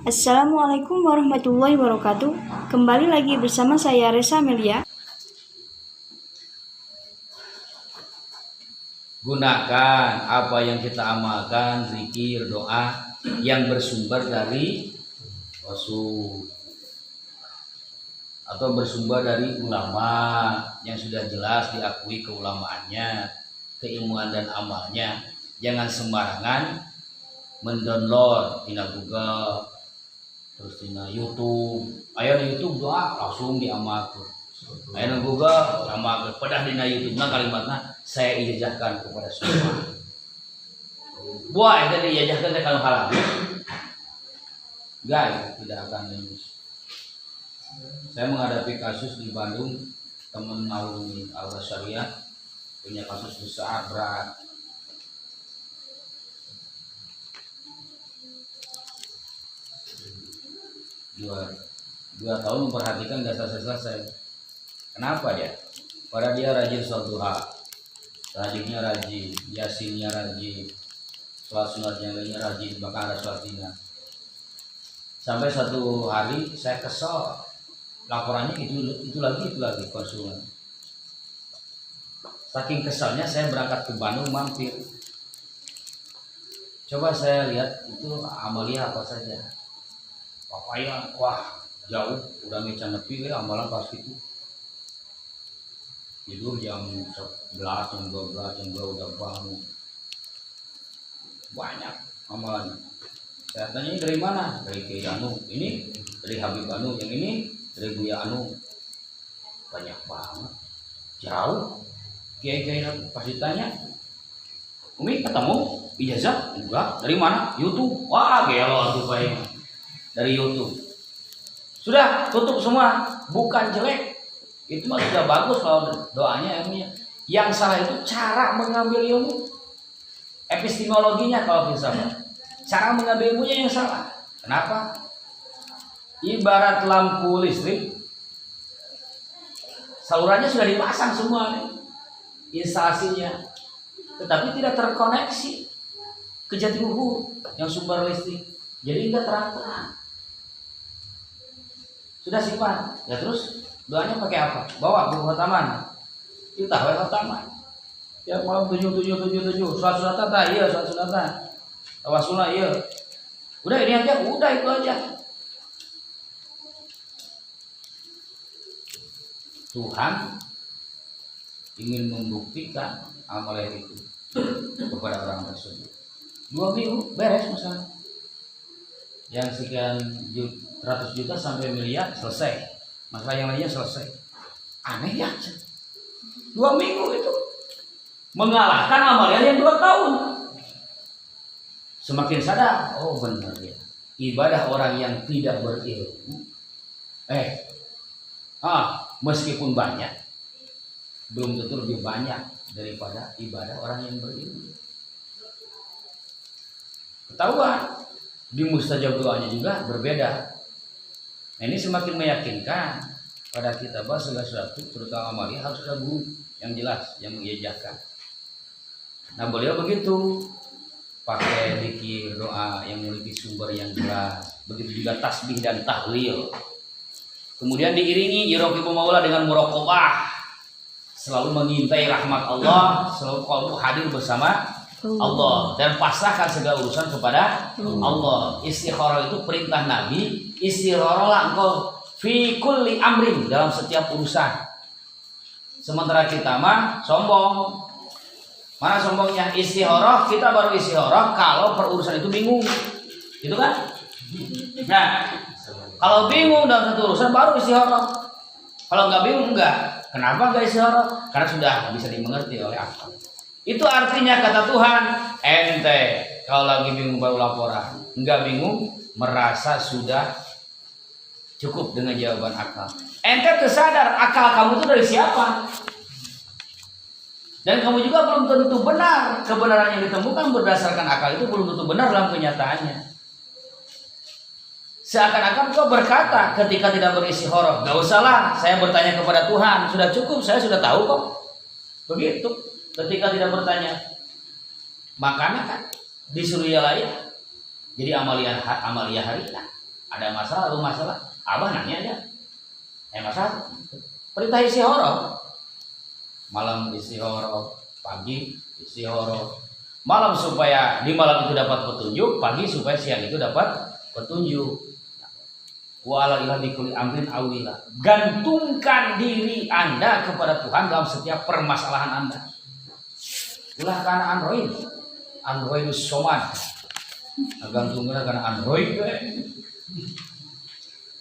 Assalamualaikum warahmatullahi wabarakatuh. Kembali lagi bersama saya Resa Melia. Gunakan apa yang kita amalkan, zikir, doa yang bersumber dari Rasul atau bersumber dari ulama yang sudah jelas diakui keulamaannya, keilmuan dan amalnya. Jangan sembarangan mendownload di Google, terus di YouTube. Ayo di YouTube doa langsung diamalkan. Ayo di Google amalkan. Padahal di YouTube kalimatnya saya ijazahkan kepada semua. Buah itu diijazahkan kalau halal. Guys, tidak akan lulus. Saya menghadapi kasus di Bandung, teman alumni Al-Syariah punya kasus besar berat. Dua tahun memperhatikan nggak selesai. Kenapa dia? Pada dia rajin sholat duha, rajinnya rajin, yasinnya rajin, sholat sunatnya rajin, bahkan ada sholat dina. Sampai satu hari saya kesel, laporannya itu lagi konsumen. Saking keselnya saya berangkat ke Bandung mampir. Coba saya lihat itu amalia apa saja. Papaya, wah jauh, udah ngecan nepi amalan pas itu. Tidur jam 11, jam 12, jam 2 udah bangun. Banyak amalan. Saya tanya ini dari mana? Dari Kiai Anu, ini dari Habib Anu, yang ini dari Buya Anu. Banyak banget. Jauh. Kiai pas ditanya, Umi ketemu ijazah? Enggak. Dari mana? YouTube. Wah gelo tuh Pak. Dari YouTube. Sudah tutup semua, bukan jelek. Itu mah sudah bagus kalau doanya ilmunya. Yang salah itu cara mengambil ilmu. Epistemologinya kalau filsafat. Cara mengambil ilmunya yang salah. Kenapa? Ibarat lampu listrik, salurannya sudah dipasang semua nih, instalasinya, tetapi tidak terkoneksi ke Jatiluhur yang sumber listrik. Jadi tidak terang-terang. Sudah simpan, ya terus doanya pakai apa? Bawa ke Hotaman. Kita Hotaman. Ya malam 7 sholat sunatan tak? Iya sholat sunatan. Tawasulna iya. Udah ini aja, udah itu aja. Tuhan ingin membuktikan amalan itu kepada orang tersebut. 2 minggu beres masalah. Yang sekian 100 juta sampai miliar selesai. Masalah yang lainnya selesai. Aneh ya. 2 minggu itu mengalahkan amalan yang 2 tahun. Semakin sadar, oh benar ya. Ibadah orang yang tidak berilmu, meskipun banyak, belum tentu lebih banyak daripada ibadah orang yang berilmu. Ketahuan di mustajab doanya juga berbeda. Nah, ini semakin meyakinkan pada kita bahwa segala sesuatu, terutama amalia, harus ada guru yang jelas yang mengijazahkan. Nah, beliau begitu pakai zikir doa yang memiliki sumber yang jelas. Begitu juga tasbih dan tahlil. Kemudian diiringi yuraqibu maula dengan muraqabah, selalu mengintai rahmat Allah, selalu qalbu hadir bersama Allah dan pasrahkan segala urusan kepada Allah. Istikharah itu perintah Nabi, istikharahlah engkau fi kulli amrin, dalam setiap urusan. Sementara kita mah sombong. Mana sombongnya? Istikharah, kita baru istikharah kalau perurusan itu bingung. Gitu kan? Nah, kalau bingung dalam satu urusan baru istikharah. Kalau nggak bingung enggak. Kenapa nggak istikharah? Karena sudah bisa dimengerti oleh akal. Itu artinya kata Tuhan, ente kalau lagi bingung baru laporan, nggak bingung merasa sudah cukup dengan jawaban akal. Ente tersadar akal kamu itu dari siapa? Dan kamu juga belum tentu benar. Kebenaran yang ditemukan berdasarkan akal itu belum tentu benar dalam kenyataannya. Seakan-akan kau berkata ketika tidak beristikharah, gak usahlah saya bertanya kepada Tuhan, sudah cukup, saya sudah tahu kok. Begitu. Ketika tidak bertanya, makanya kan disuruh ya layak. Jadi amalia harian. Ada masalah, lu masalah, abah nanya aja. Masalah. Perintah istihoro. Malam istihoro, pagi istihoro. Malam supaya di malam itu dapat petunjuk, pagi supaya siang itu dapat petunjuk. Wa ala ilahi kulli amrin awila. Gantungkan diri Anda kepada Tuhan dalam setiap permasalahan Anda. Ulah karena Android somad. Gantungnya karena Android.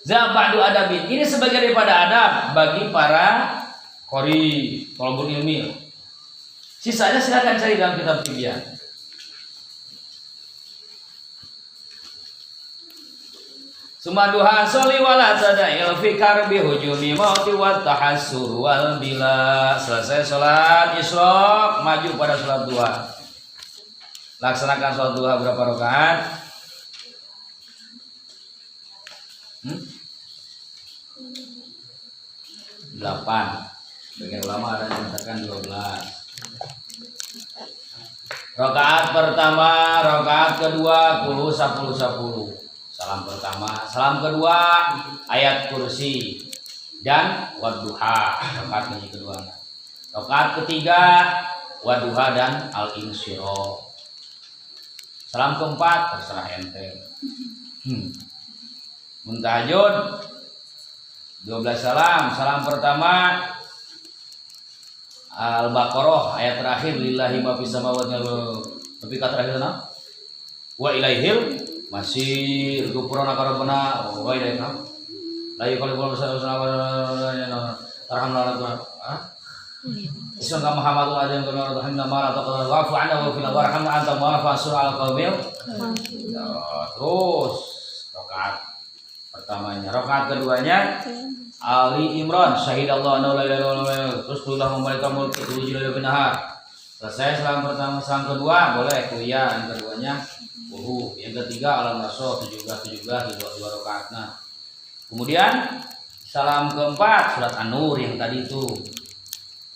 Zabadu adabin. Ini sebagai daripada adab bagi para qori, thalabul ilmi. Sisanya silakan cari dalam kitab Tibyan. Sumaduha soli wala tadail fi karbi hujumi mauti wa tahassur wal bila. Selesai salat Isra, maju pada salat duha. Laksanakan salat duha berapa rakaat? 8. Bagian ulama ada yang mengatakan 12. Rakaat pertama, rakaat kedua, 10 10 10. Salam pertama, salam kedua, ayat kursi dan wadduha. Rakaat kedua. Rakaat ketiga, wadduha dan al-insyirah. Salam keempat, terserah ente. Muntahajud 12 salam. Salam pertama Al-Baqarah ayat terakhir, lillahi ma fis samawati tapi kata terakhir apa? Wa ilaihil masir gufrana rabbana wa ilaihil la yuqallibu Isra Muhammadu ada yang berdoa nama atau wa'fu anna wa fil warhamna anta ma'afasur al qawmil. Terus rakaat pertamanya, rakaat keduanya Ali Imran syahidallahu anna la ilaha illallah terus qulillah malaika mulki tujuh binahar. Selesai salam pertama, salam kedua boleh kuliah, yang keduanya yang ketiga alam rasul 17 dua rakaat. Nah, kemudian salam keempat surat An-Nur yang tadi itu.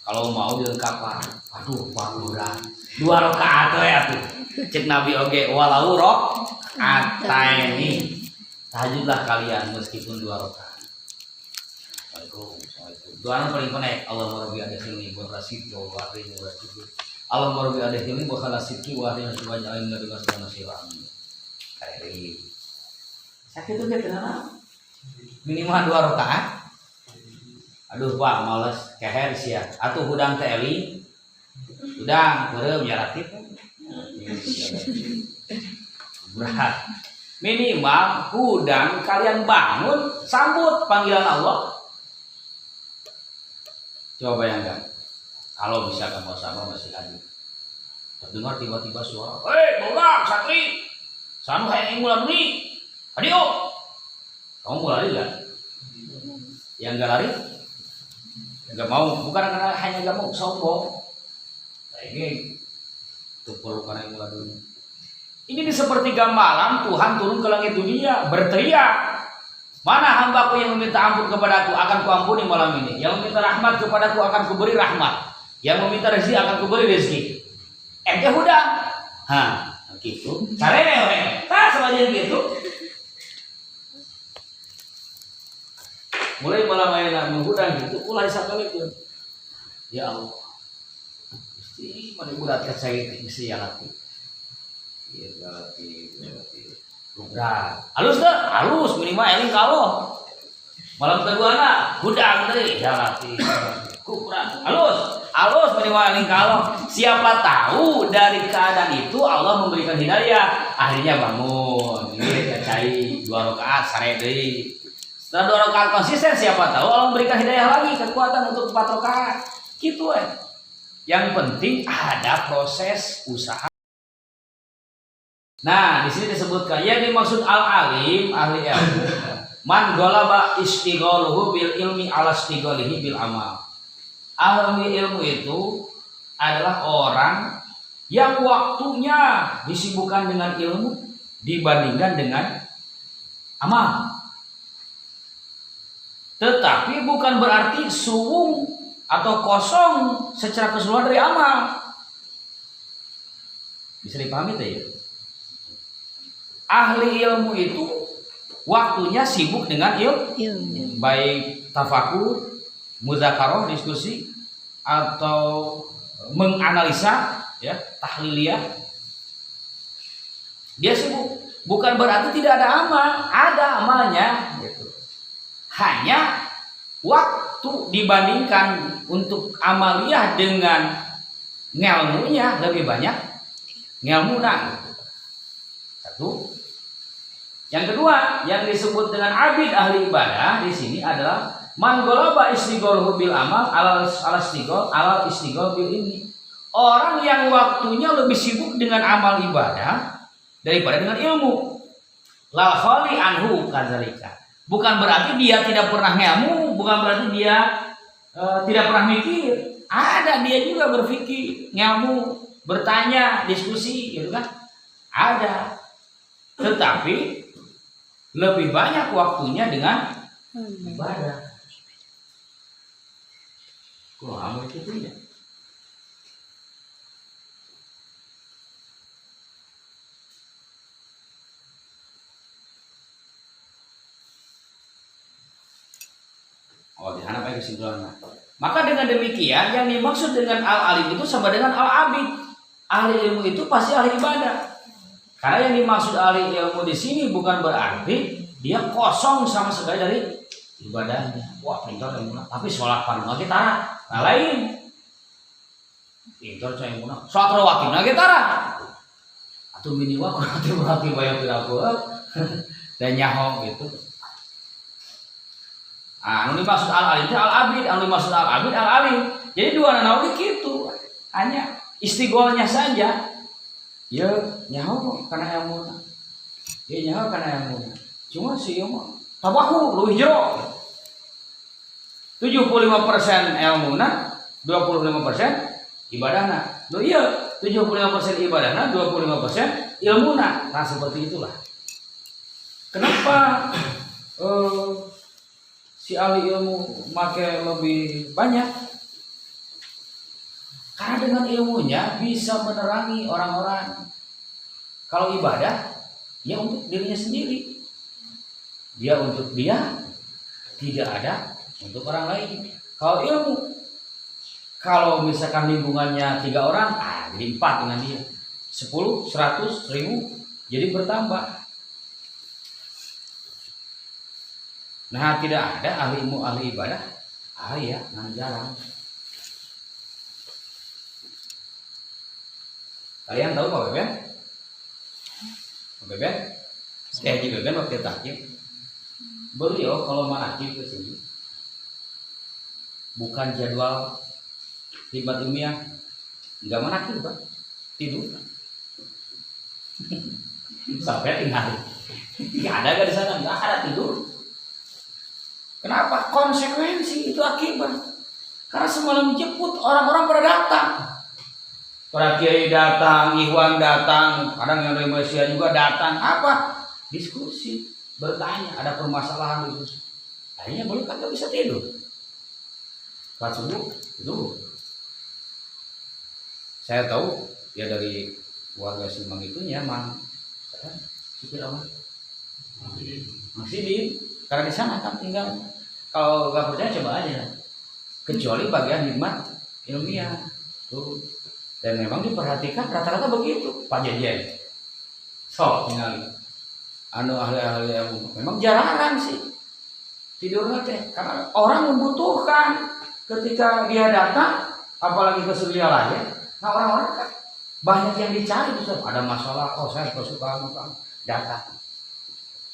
Kalau mau dilengkapkan, aduh Pak Lurah 2 rakaat ya tuh. Cek Nabi oge walau rakaataini. Tahajudlah kalian meskipun 2 rakaat. Doa yang paling konek Allahumma rabbi adkhilni wa rasidki wa wahrini wa rasidki Allahumma rabbi adkhilni wa khalasiki wa wahrini wa ja'alni min ladunka nasiran. Kari sakit itu kenapa? Minimal 2 rakaat. Aduh Pak males keher sia atuh hudang teh eli hudang beureum ya ratib berat. Minimal hudang kalian bangun sambut panggilan Allah. Coba bayangkan, kalau misalkan sama masih hadir, terdengar tiba-tiba suara, "Hei, bolang, satri, sanu hayang mulai beli, adio." Kamu mau lari nggak? Yang nggak lari, nggak mau, bukan karena hanya nggak mau sombong. Nah, ini tuh perlu karena yang mulai dulu. Ini di sepertiga malam Tuhan turun ke langit dunia berteriak. Mana hambaku yang meminta ampun kepadaku akan kuampuni malam ini. Yang meminta rahmat kepadaku akan kuberi rahmat. Yang meminta rezeki akan kuberi rezeki. Ente udah. Hah, gitu. Caranya sama aja gitu. Mulai malam ayana menghudang gitu, mulai sakali itu. Ya Allah. Mesti mana bulat kacai mesti ya lati. Iya lati. Berat. Halus dah, halus minimal eling kalau malam kedua na hudang tadi jalati kupran halus minimal eling kalau siapa tahu dari keadaan itu Allah memberikan hidayah akhirnya bangun ini kacai 2 rakaat sare deui setelah 2 rakaat konsisten siapa tahu Allah memberikan hidayah lagi kekuatan untuk 4 rakaat gitu yang penting ada proses usaha. Nah, di sini disebutkan yang dimaksud al-alim ahli ilmu man ghalaba istighaluhu bil ilmi ala istighalihi bil amal. Ahli ilmu itu adalah orang yang waktunya disibukkan dengan ilmu dibandingkan dengan amal. Tetapi bukan berarti suwung atau kosong secara keseluruhan dari amal. Bisa dipahami tidak ya? Ahli ilmu itu waktunya sibuk dengan Ilmu. baik tafakur, mudzakarah, diskusi, atau menganalisa, ya, tahliliyah. Dia sibuk. Bukan berarti tidak ada amal, ada amalnya. Gitu. Hanya waktu dibandingkan untuk amaliyah dengan ngelmunya lebih banyak ngelmuna. Satu. Yang kedua, yang disebut dengan abid ahli ibadah di sini adalah man ghalaba istighaluhu bil amal ala istighol bil ini. Orang yang waktunya lebih sibuk dengan amal ibadah daripada dengan ilmu. Lal khali anhu kadzalika. Bukan berarti dia tidak pernah ngilmu, bukan berarti dia tidak pernah mikir. Ada, dia juga berpikir, ngilmu, bertanya, diskusi, gitu kan? Ada. Tetapi lebih banyak waktunya dengan ibadah. Kok amal itu ya? Oh, di sana apa kesimpulannya? Maka dengan demikian yang dimaksud dengan al-alim itu sama dengan al-abid. Ahli ilmu itu pasti ahli ibadah. Karena yang dimaksud ahli ilmu di sini bukan berarti dia kosong sama sekali dari ibadahnya. Wah, pintar ilmu, tapi sholat fardu kita nah lain. Pintar saya ilmu, sholat rawatib kita atau minimal berarti banyak tidak dan nyaho gitu. Anu dimaksud al-alim itu al-abid, anu dimaksud al-abid al-alim. Jadi dua nanawi gitu. Hanya istigholnya saja. Ya nyaho karena ilmu. Ya nyaho karena ilmu. Cuma sih ilmu tabahu luwih jero. 75% ilmuna, 25% ibadahna. Loh iya, 75% ibadahna, 25% ilmuna. Nah, seperti itulah. Kenapa si ahli ilmu make lebih banyak? Karena dengan ilmunya bisa menerangi orang-orang. Kalau ibadah, ya untuk dirinya sendiri. Dia untuk dia, tidak ada untuk orang lain. Kalau ilmu, kalau misalkan lingkungannya 3 orang, jadi 4 dengan dia. 10, 100, 1000, jadi bertambah. Nah, tidak ada ahli ilmu ahli ibadah. Ya, jarang. Kalian tahu Pak Beben? Pak Beben? Haji Beben waktu takjib. Beliau kalau manakib ke sini bukan jadwal khidmat ilmiah, enggak manakib, Pak. Tidur. Sampai tinggal. Enggak ada di sana, enggak ada tidur. Kenapa? Konsekuensi itu akibat. Karena semalam jemput orang-orang pada datang. Para kiai datang, ikhwan datang, kadang yang dari Malaysia juga datang. Apa? Diskusi, bertanya, ada permasalahan itu. Akhirnya boleh kan nggak bisa tidur. Pas subuh itu. Saya tahu ya dari warga Simang itu nyaman. Saya supir apa? Masih karena di sana kan tinggal. Kalau nggak percaya coba aja. Kecuali bagian hikmat ilmiah tuh. Dan memang diperhatikan rata-rata begitu Pak Jejen. So tinggal anu ahli-ahli ilmu. Memang jarang sih tidurnya teh. Karena orang membutuhkan ketika dia datang, apalagi ke Surya Laya. Nah orang-orang kan banyak yang dicari tuh. Ada masalah, saya kesukaan datang.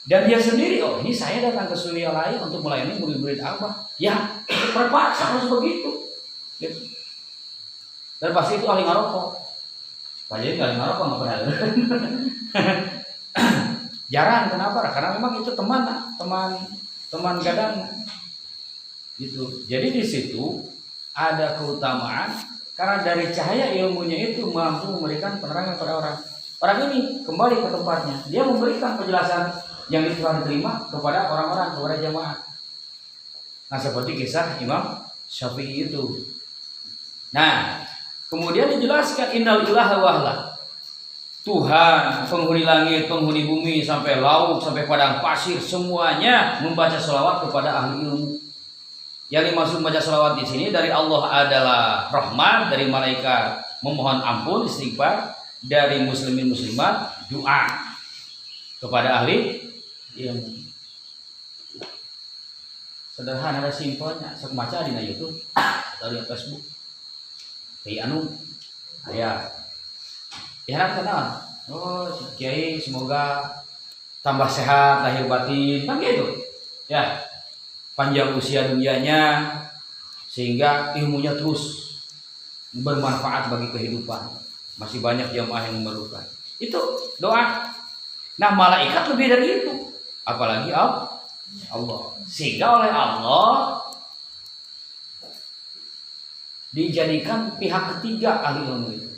Dan dia sendiri, ini saya datang ke Surya Laya untuk melayani murid-murid Abah. Ya, terpaksa harus begitu. Gitu. Dan pasti itu ahli ngarokok. Pak Jadi ahli ngarokok nggak pernah. Jarang, kenapa? Karena memang itu teman gadang. Gitu. Jadi di situ ada keutamaan karena dari cahaya ilmunya itu mampu memberikan penerangan pada orang. Orang ini kembali ke tempatnya, dia memberikan penjelasan yang telah diterima kepada orang-orang, kepada jamaah. Nah, seperti kisah Imam Syafi'i itu. Nah, kemudian dijelaskan innal ilaha wahla. Tuhan, penghuni langit, penghuni bumi, sampai laut, sampai padang pasir, semuanya membaca sholawat kepada ahli ilmu. Yang dimaksud membaca sholawat di sini dari Allah adalah rahmat, dari malaikat memohon ampun, istighfar, dari muslimin muslimat doa kepada ahli ilmu. Sederhana dan simpelnya, sok maca di YouTube atau di Facebook. Kiai anu aya diharap kenal. Oh, Kiai semoga tambah sehat lahir batin, kan gitu. Ya. Panjang usia dunianya sehingga ilmunya terus bermanfaat bagi kehidupan. Masih banyak jamaah yang memerlukan. Itu doa. Nah, malaikat lebih dari itu. Apalagi Allah. Sehingga oleh Allah dijadikan pihak ketiga ahli ilmu itu.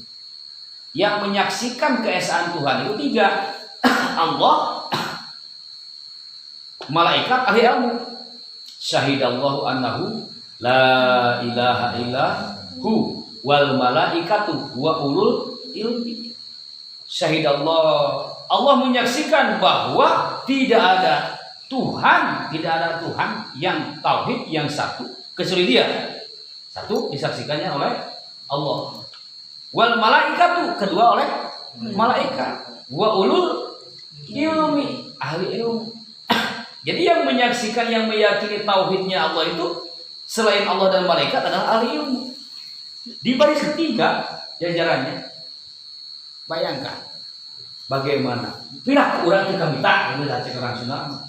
Yang menyaksikan keesaan Tuhan itu tiga. Allah, malaikat, ahli ilmu. Syahidallahu annahu la ilaha illahu wal malaikatu wa ulul ilmi. Syahidallah, Allah menyaksikan bahwa tidak ada Tuhan yang tauhid yang satu kecuali Dia. Satu disaksikannya oleh Allah. Wal malaikatu, kedua oleh malaikat. Wa ulul ilmi, ahli ilmu. Jadi yang menyaksikan, yang meyakini tauhidnya Allah itu selain Allah dan malaikat adalah ahli ilmu. Di baris ketiga jajarannya, bayangkan bagaimana piraku urang teu kabita, ini cek orang Sunda.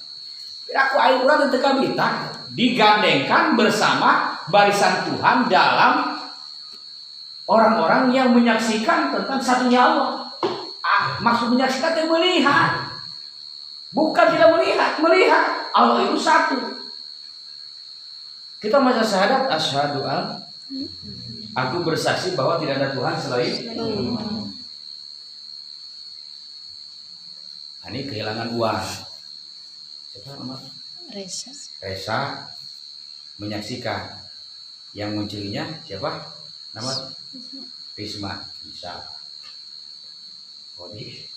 Piraku air urang teu kabita digandengkan bersama barisan Tuhan dalam orang-orang yang menyaksikan tentang satunya Allah. Maksud menyaksikan itu melihat. Bukan tidak melihat Allah itu satu. Kita baca syahadat asyhadu an, aku bersaksi bahwa tidak ada Tuhan selain Allah. Ini kehilangan uang. Siapa nama? Resa menyaksikan. Yang mencurinya siapa? Nama Risma bisa. Kodi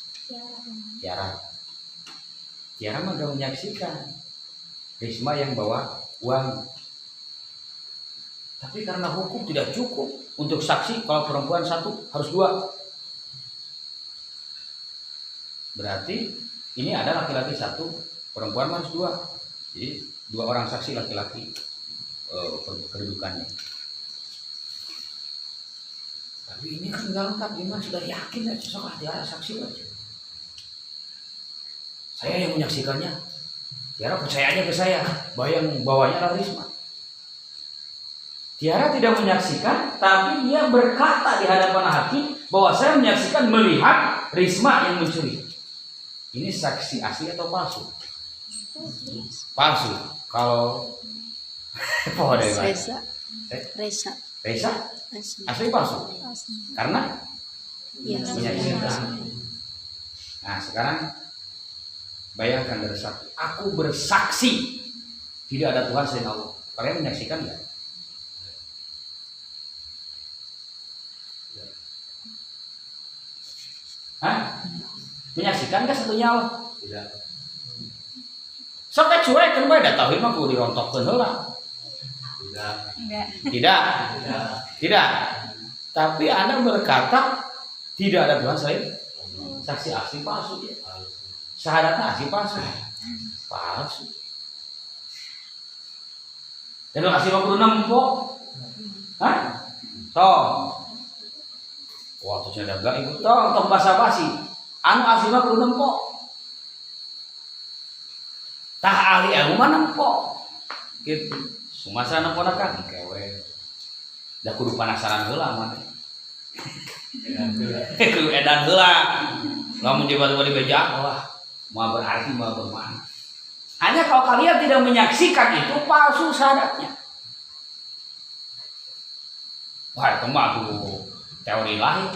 Tiara mah gak menyaksikan. Risma yang bawa uang. Tapi karena hukum tidak cukup untuk saksi, kalau perempuan satu harus dua. Berarti ini ada laki-laki satu, perempuan harus dua. Jadi dua orang saksi laki-laki kedudukannya. Tapi ini kan nggak lengkap, Iman sudah yakin ya sesuatu Tiara saksi aja. Saya yang menyaksikannya. Tiara percaya aja ke saya. Bawanya adalah Risma. Tiara tidak menyaksikan, tapi dia berkata di hadapan hakim bahwa saya menyaksikan, melihat Risma yang mencuri. Ini saksi asli atau palsu? Palsu. Kalau Resa asli palsu. Karena menyaksikan. Nah, sekarang bayangkan dari satu. Aku bersaksi tidak ada Tuhan selain Allah. Kalian menyaksikan enggak? Hah? Menyaksikan enggak satunya Allah? Tidak. Sok cuek kan bae da tauhid mah kudu dirontokkeun heula. Tidak. Tapi Anda berkata tidak ada Tuhan selain saksi asli palsu ya. Syahadatnya asli palsu. Palsu. Dan asli 56 po. Hah? Toh. Waktu saya dagang ibu tong basa-basi. Anu asli 56 po. Tah ahli ilmu mana po? Gitu. Sumasa nepona kan kewe. Da kudu penasaran heula mah. Kudu edan heula. Lamun tiba-tiba dibeja wah, mau berarti mau bermakna. Hanya kalau kalian tidak menyaksikan itu palsu syahadatnya. Wah, itu mah tuh teori lahir.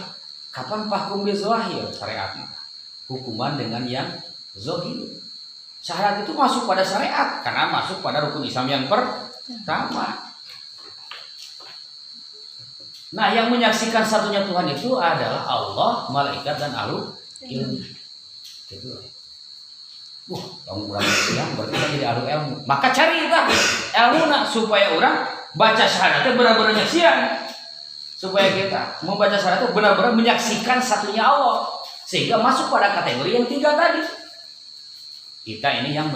Kapan hukum bil zahir syariatnya? Hukuman dengan yang zahir. Syahadat itu masuk pada syariat karena masuk pada rukun Islam yang pertama. Nah, yang menyaksikan satunya Tuhan itu adalah Allah, malaikat dan ahlu ilmu. Gitu. Kamu kurang siang berarti kan jadi ahli ilmu. Maka cari ilmu supaya orang baca syahadatnya benar-benar nyaksian. Supaya kita membaca syahadatnya benar-benar menyaksikan satunya Allah. Sehingga masuk pada kategori yang 3 tadi. Kita ini yang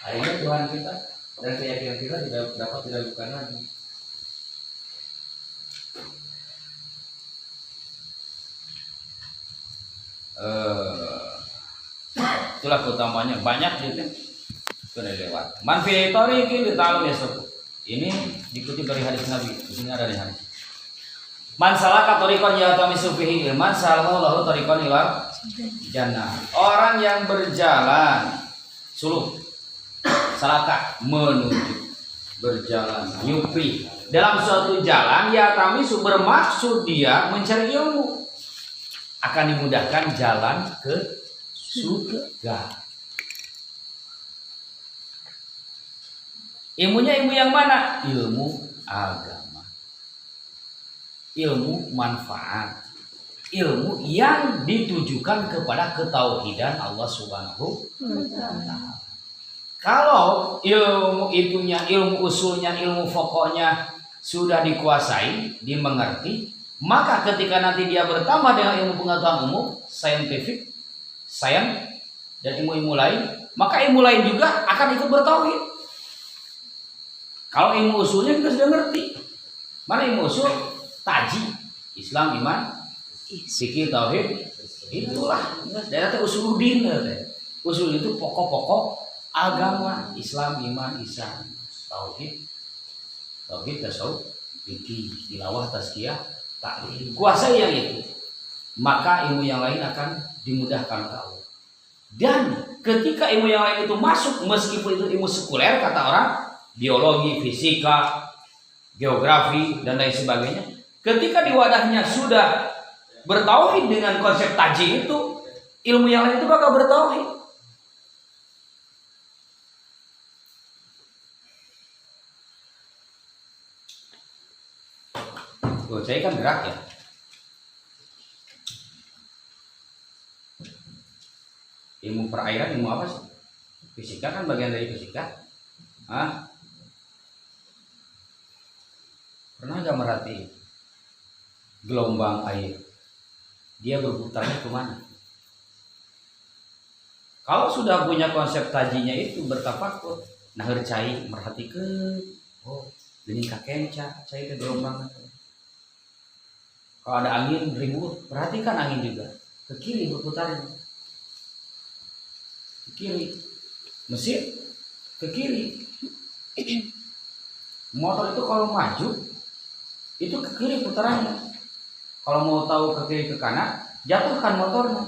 akhirnya Tuhan kita dan keyakinan kita tidak dapat diragukan lagi. Itulah keutamanya banyak gitu sudah lewat. Manfi'tori ini ditahu ya sob. Ini dikutip dari hadis Nabi. Di sini ada di hadis. Man salaka tariqan yaltamisu fihi ilman salallahu tariqan ila jannah. Orang yang berjalan suluk salaka menuju berjalan nyupi dalam suatu jalan yaltamisu bermaksud dia mencari ilmu akan dimudahkan jalan ke surga. Ilmunya ilmu yang mana? Ilmu agama. Ilmu manfaat. Ilmu yang ditujukan kepada ketauhidan Allah Subhanahu wa taala. Kalau ilmu itunya, ilmu usulnya, ilmu pokoknya sudah dikuasai, dimengerti, maka ketika nanti dia bertambah dengan ilmu pengetahuan umum, scientific, sains dan ilmu-ilmu lain, maka ilmu lain juga akan ikut bertauhid. Kalau ilmu usulnya kita sudah ngerti. Mana ilmu usul? Taji, Islam, iman, fikih, tauhid. Itulah. Dan itu usuluddin. Usul itu pokok-pokok agama, Islam, iman, ihsan, tauhid, tasawuf, fikih, tilawah, tazkiyah, ta'lim. Kuasai yang itu, maka ilmu yang lain akan dimudahkan kau. Dan ketika ilmu yang lain itu masuk, meskipun itu ilmu sekuler kata orang, biologi, fisika, geografi dan lain sebagainya, ketika di wadahnya sudah bertauhid dengan konsep taji itu, ilmu yang lain itu bakal bertauhid. Saya kan gerak ya. Ilmu perairan, ilmu apa sih? Fisika kan bagian dari fisika. Pernah gak merhati gelombang air? Dia berputarnya kemana? Kalau sudah punya konsep tajinya itu bertafakur, nah cai merhatikan, ini kakenca, cai ke gelombang. Kalau ada angin ribut, perhatikan angin juga. Ke kiri berputarnya. Ke kiri. Mesin ke kiri. Motor itu kalau maju, itu ke kiri putarannya. Kalau mau tahu ke kiri ke kanan, jatuhkan motornya.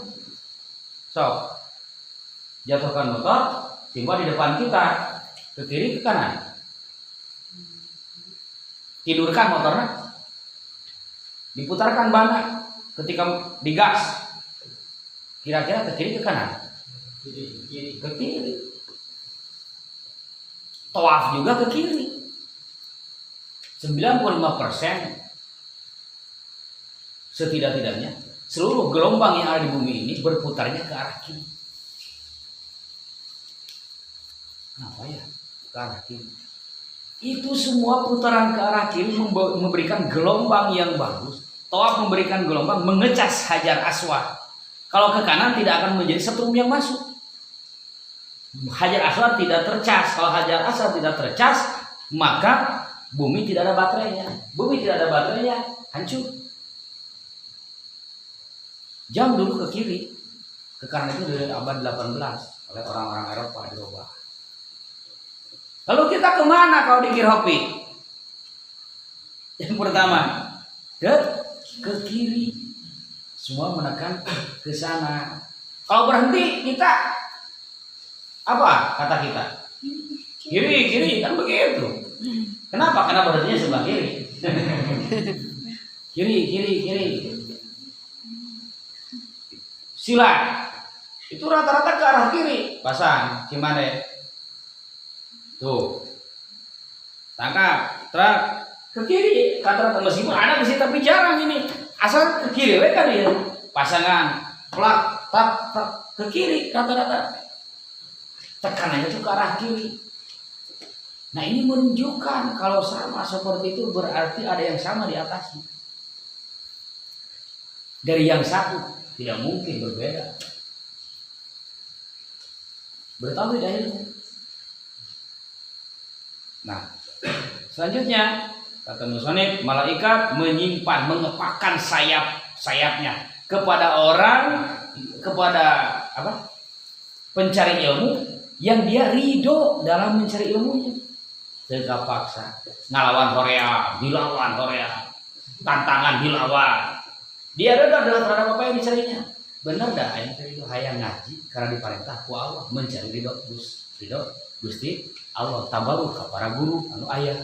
So, jatuhkan motor, tiba di depan kita. Ke kiri ke kanan. Tidurkan motornya. Diputarkan banyak ketika digas. Kira-kira ke kiri ke kanan? Ke kiri. Tawaf juga ke kiri. 95% setidak-tidaknya seluruh gelombang yang ada di bumi ini berputarnya ke arah kiri. Kenapa ya? Ke arah kiri. Itu semua putaran ke arah kiri memberikan gelombang yang bagus. Tawaf memberikan gelombang mengecas Hajar Aswad. Kalau ke kanan tidak akan menjadi setrum yang masuk. Hajar Aswad tidak tercas. Kalau Hajar Aswad tidak tercas, maka bumi tidak ada baterainya. Bumi tidak ada baterainya, hancur. Jam dulu ke kiri. Ke kanan itu dari abad 18 oleh orang-orang Eropa dirubah. Lalu kita kemana kalau di Kirhopi? Yang pertama, ke kiri. Semua menekan ke sana. Kalau berhenti kita apa kata kita? Kiri kan begitu. Kenapa? Karena berhentinya sebelah kiri. Kiri. Sila itu rata-rata ke arah kiri. Pasang Cimande. Tuh. Tangkap, truk ke kiri. Kata meskipun ada di situ tapi jarang ini. asal ke kiri we kan ya pasangan plak tak ke kiri rata-rata tekanannya tuh ke arah kiri. Nah ini menunjukkan kalau sama seperti itu berarti ada yang sama di atasnya. Dari yang satu tidak mungkin berbeda. Bertauhid akhirnya. Nah, selanjutnya kata musannif, malaikat menyimpan, mengepakkan sayapnya kepada orang, kepada apa? Pencari ilmu yang dia ridho dalam mencari ilmunya. Teka paksa, ngelawan Korea, dilawan Korea, tantangan dilawan. Dia reda terhadap apa yang dicarinya. Benar dah yang cari itu hayang ngaji karena diperintah ku Allah mencari ridho Gusti Allah, tabaruk ka para guru anu aya.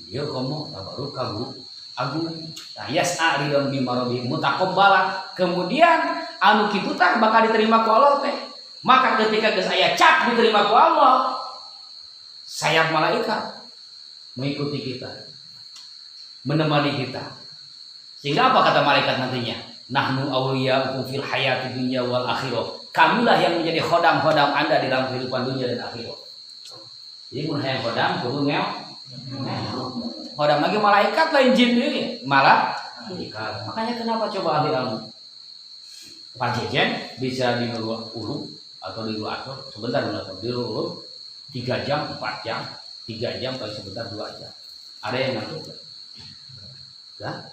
Dia komo tabaruk ka guru agung. Nah, yas'a ridho bimarabi mutaqabbala. Kemudian anu kitu tah bakal diterima ku Allah teh. Maka ketika geus aya cap diterima ku Allah, sayap malaikat mengikuti kita, menemani kita. Sehingga apa kata malaikat nantinya? Nahnu awliya'ukum fil hayati dunya wal akhirah. Kamilah yang menjadi khodam-khodam Anda di dalam kehidupan dunia dan akhirat. Jadi mun hayang khodam kudu ngeo. Khodam lagi malaikat lain jin deui, malaikat. Makanya kenapa coba ahli ilmu? Pajejen bisa di luar ulu atau di luar asor sebentar atau di luar 3 jam, 4 jam, 3 jam paling sebentar 2 jam. Ada yang ngantuk? Enggak?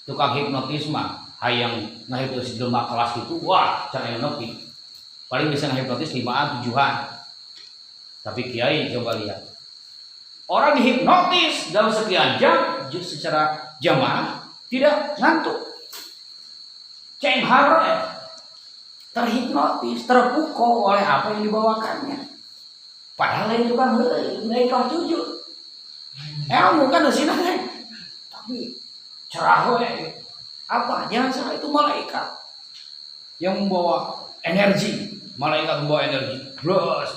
Tukang hipnotis mah hayang ngahipnotis jelema kelas itu wah cara hipnotis paling bisa ngahipnotis 5-an 7-an. Tapi kiai coba lihat orang dihipnotis dalam sekian jam secara jamaah tidak ngantuk, cenghar terhipnotis, terpukau oleh apa yang dibawakannya. Padahal itu kan naik kelas 7 bukan di sini tapi cerah apa? Jangan salah, itu malaikat yang membawa energi. Malaikat membawa energi, bros,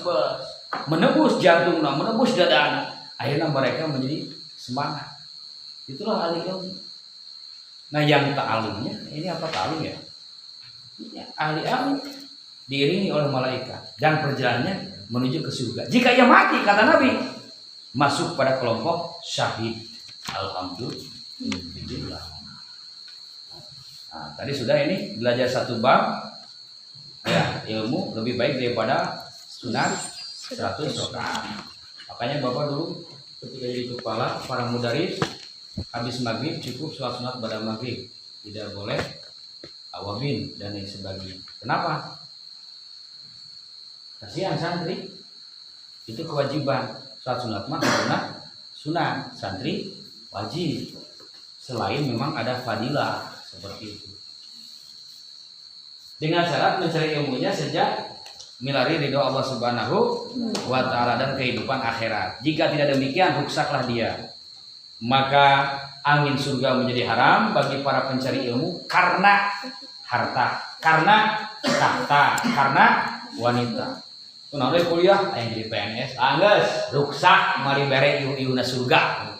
menembus jantungnya, menembus dadanya. Akhirnya mereka menjadi semangat. Itulah ahli ilmu. Nah yang ta'alumnya, ini apa ta'alum ya? Ahli ilmu diiringi oleh malaikat dan perjalanannya menuju ke surga. Jika ia mati, kata Nabi, masuk pada kelompok syahid. Alhamdulillah. Nah, tadi sudah ini belajar satu bab ya, ilmu lebih baik daripada sunat 100 rakaat. Makanya Bapak dulu ketika jadi kepala para mudaris habis maghrib cukup sholat sunat pada maghrib, tidak boleh awabin dan lain sebagainya. Kenapa? Kasihan santri, itu kewajiban. Sholat sunat mah sunat, santri wajib. Selain memang ada fadilah seperti itu. Dengan syarat mencari ilmunya sejak milari ridho Allah Subhanahu wa ta'ala dan kehidupan akhirat. Jika tidak demikian, ruksaklah dia. Maka angin surga menjadi haram bagi para pencari ilmu karena harta, karena tahta, karena wanita. Kenapa kuliah yang jadi PNS? Angges, ruksak mari bere ieu-iuna surga.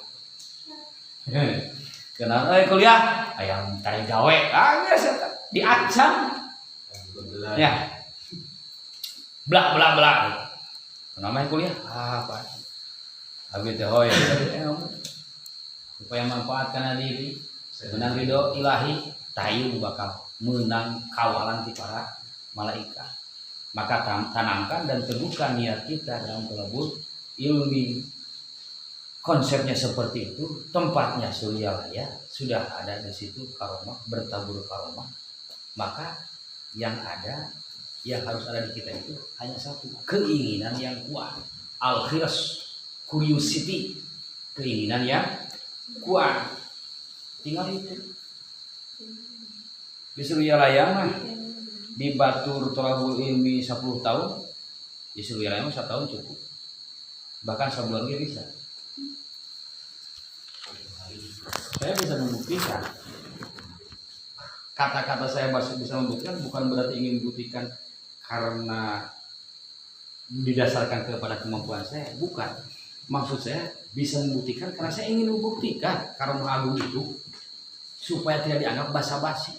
Kenapa kuliah? Ayam tarik gawe, angges diancam. Ya, blak. Kenapa kuliah? Apa? Habis teh hoy, supaya manfaatkan diri, menang ridho ilahi, tayu bakal menang kawalan ti para malaikat. Maka tanamkan dan teguhkan niat kita dalam thalabul ilmi. Konsepnya seperti itu, tempatnya Suryalaya, sudah ada di situ karomah, bertabur karomah. Maka yang ada, yang harus ada di kita itu hanya satu, keinginan yang kuat, al-khirs, curiosity, keinginan yang kuat. Tinggal itu. Di Suryalaya mah di batur thalabul ilmi 10 tahun, di Suryalaya mah 1 tahun cukup. Bahkan sebulan lagi bisa. Saya bisa membuktikan. Kata-kata saya masih bisa membuktikan bukan berarti ingin membuktikan karena didasarkan kepada kemampuan saya, bukan. Maksud saya bisa membuktikan karena saya ingin membuktikan Karomah Agung itu supaya tidak dianggap basa-basi.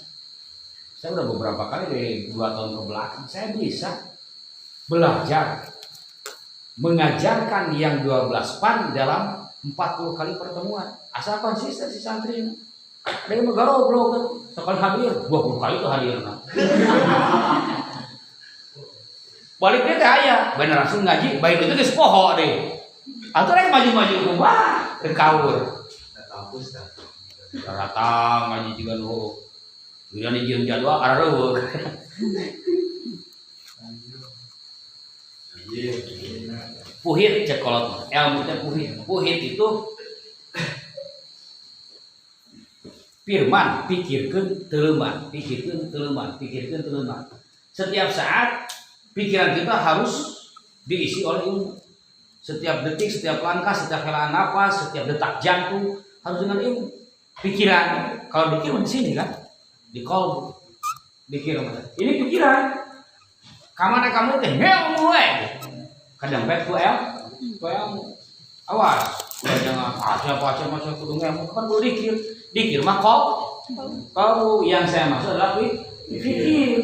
Saya udah beberapa kali dari 2 tahun ke belakang saya bisa belajar mengajarkan yang 12 pan dalam 40 kali pertemuan. Asal konsisten si santri. Dari megaro belum sekali hadir 20 kali tuh hadir. Baliknya teh aya, bener langsung ngaji, baik itu geus poho deh. Atau lain maju-maju wah, ke kaur. Kampus kan. Datang ngaji juga nu. Udah dijieun jadwal kareueuk. Puhit cek kolot, ilmu teh puhit. Puhit itu firman, pikirkeun teuleman, pikirkeun teuleman, pikirkeun teuleman. Setiap saat pikiran kita harus diisi oleh ilmu. Setiap detik, setiap langkah, setiap helaan napas, setiap detak jantung harus dengan ilmu. Pikiran, kalau dikir di sini kan, di kolbu, dikir ini pikiran. Kamana kamu teh ilmu kadang baik ku ilmu. Awas, jangan siapa macam kudu ilmu kan boleh dikir. Dikir mah kau yang saya maksud adalah pikir.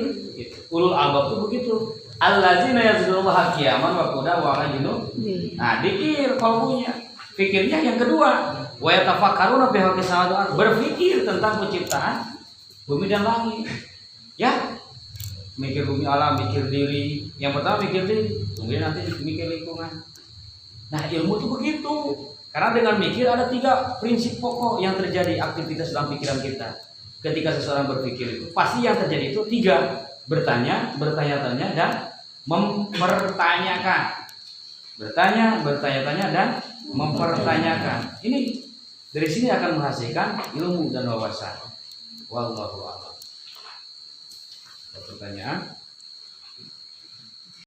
Ulul albab itu begitu. Allazina yazkurullaha qiyaman wa qu'udan wa 'ala junub. Nah, dikir kalbunya. Pikirnya yang kedua, wa yatafakkaruna fi khalqis samawati wal ardi, berpikir tentang penciptaan bumi dan langit. Ya. Mikir bumi alam, mikir diri. Yang pertama mikir diri, kemudian nanti mikir lingkungan. Nah, ilmu itu begitu. Karena dengan mikir ada 3 prinsip pokok yang terjadi aktivitas dalam pikiran kita. Ketika seseorang berpikir itu, pasti yang terjadi itu 3. Bertanya-tanya dan mempertanyakan. Bertanya-tanya dan mempertanyakan. Ini dari sini akan menghasilkan ilmu dan wawasan. Wallahu a'lam. Pertanyaan?